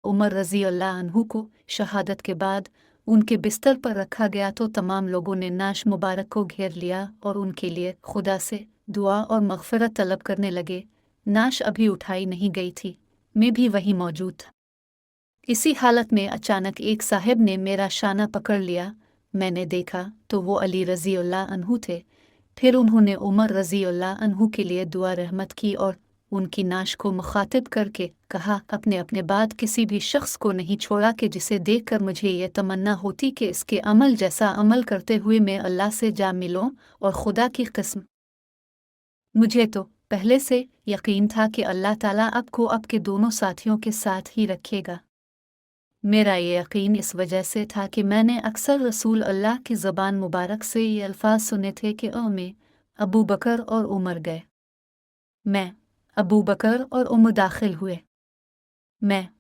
उमर रज़ी अल्लाह अन्हु को शहादत के बाद उनके बिस्तर पर रखा गया तो तमाम लोगों ने नाश मुबारक को घेर लिया और उनके लिए खुदा से दुआ और मग़फ़िरत तलब करने लगे। नाश अभी उठाई नहीं गई थी, मैं भी वहीं मौजूद था। इसी हालत में अचानक एक साहिब ने मेरा शाना पकड़ लिया। मैंने देखा तो वो अली रज़ी अल्लाह अन्हु थे। फिर उन्होंने उमर रज़ी अल्लाह अन्हु के लिए दुआ रहमत की और उनकी नाश को मुखातिब करके कहा, अपने अपने बाद किसी भी शख्स को नहीं छोड़ा कि जिसे देखकर मुझे ये तमन्ना होती कि इसके अमल जैसा अमल करते हुए मैं अल्लाह से जा मिलूं। और खुदा की कसम, मुझे तो पहले से यकीन था कि अल्लाह ताला आपको आपके दोनों साथियों के साथ ही रखेगा। मेरा ये यकीन इस वजह से था कि मैंने अक्सर रसूल अल्लाह की ज़बान मुबारक से ये अल्फाज सुने थे कि में अबू बकर और उमर गए, मैं अबू बकर और उमर दाखिल हुए, मैं